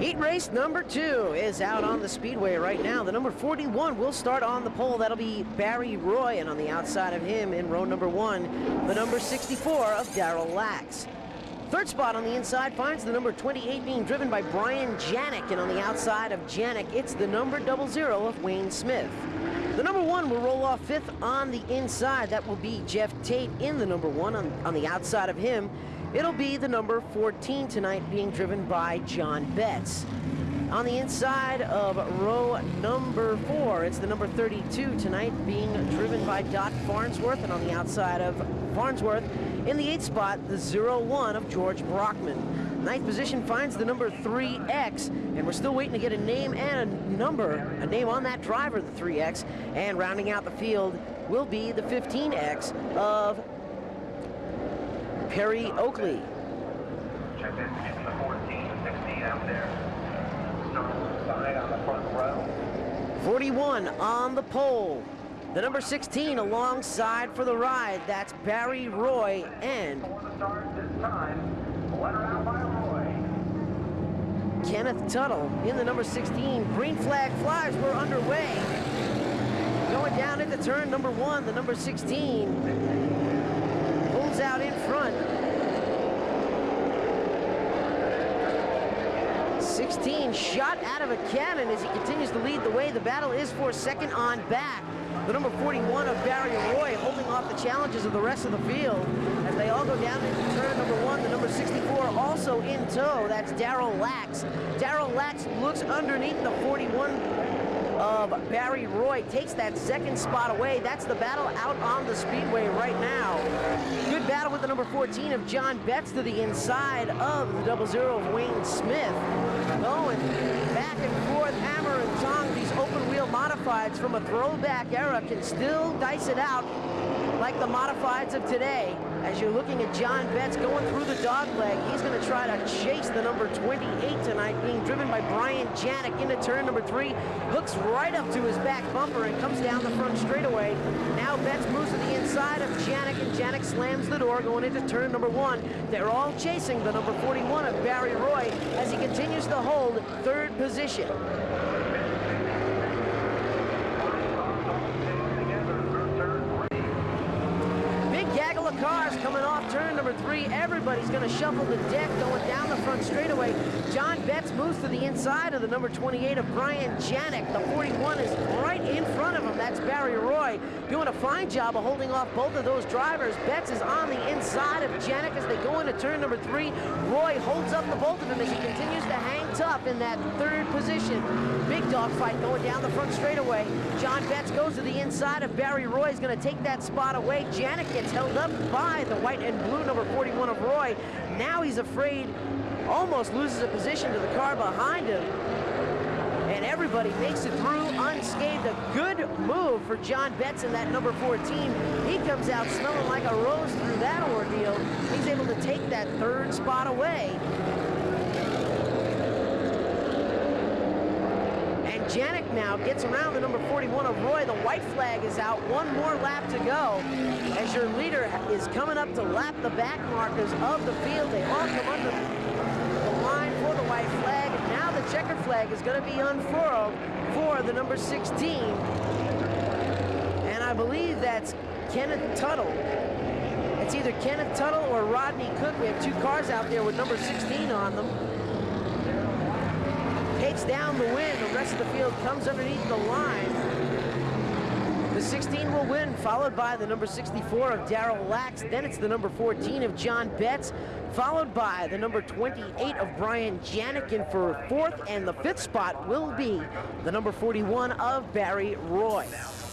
Heat race number 2 is out on the speedway right now. The number 41 will start on the pole. That'll be Barry Roy, and on the outside of him in row number 1, the number 64 of Daryl Lax. Third spot on the inside finds the number 28 being driven by Brian Janik, and on the outside of Janik, it's the number 00 of Wayne Smith. The number 1 will roll off 5th on the inside. That will be Jeff Tate in the number 1. On the outside of him, it'll be the number 14 tonight being driven by John Betts. On the inside of row number 4, it's the number 32 tonight being driven by Doc Farnsworth, and on the outside of Farnsworth, in the 8th spot, the 01 of George Brockman. 9th position finds the number 3X, and we're still waiting to get a name and a name on that driver, the 3X, and rounding out the field will be the 15X of Perry Oakley. Check this, getting the 14, 16 out there. Start side on the front row. 41 on the pole. The number 16 alongside for the ride. That's Barry Roy, and For the start this time, let her out by Roy. Kenneth Tuttle in the number 16. Green flag flies. We're underway. Going down into turn number 1, the number 16 pulls out in front. 16 shot out of a cannon as he continues to lead the way. The battle is for second on back. The number 41 of Barry Roy holding off the challenges of the rest of the field as they all go down into turn number 1. The number 64 also in tow. That's Daryl Lax. Daryl Lax looks underneath the 41 of Barry Roy, takes that second spot away. That's the battle out on the speedway right now. Good battle with the number 14 of John Betts to the inside of the 00 of Wayne Smith. Going back and forth, hammer and tong. These open wheel modifieds from a throwback era can still dice it out like the modifieds of today. As you're looking at John Betts going through the dog leg, he's going to try to chase the number 28 tonight, being driven by Brian Janik into turn number 3, hooks right up to his back bumper and comes down the front straightaway. Now Betts moves to the inside of Janik, and Janik slams the door going into turn number 1. They're all chasing the number 41 of Barry Roy as he continues to hold third position. Cars coming off turn number 3. Everybody's going to shuffle the deck going down the front straightaway. John Betts moves to the inside of the number 28 of Brian Janik. The 41 is right in front of him. That's Barry Roy doing a fine job of holding off both of those drivers. Betts is on the inside of Janik as they go into turn number 3. Roy holds up the both of them as he continues to hang tough in that third position. Big dog fight going down the front straightaway. John Betts goes to the inside of Barry Roy. He's going to take that spot away. Janik gets held up by the white and blue number 41 of Roy. Now he's afraid, almost loses a position to the car behind him. And everybody makes it through unscathed. A good move for John Betts in that number 14. He comes out smelling like a rose through that ordeal. He's able to take that third spot away. Janik now gets around the number 41 of Roy. The white flag is out. One more lap to go as your leader is coming up to lap the back markers of the field. They all come under the line for the white flag. And now the checkered flag is going to be unfurled for the number 16. And I believe that's Kenneth Tuttle. It's either Kenneth Tuttle or Rodney Cook. We have 2 cars out there with number 16 on them. Takes down the win. The rest of the field comes underneath the line. The 16 will win, followed by the number 64 of Daryl Lax. Then it's the number 14 of John Betts, followed by the number 28 of Brian Janik in for 4th, and the 5th spot will be the number 41 of Barry Roy.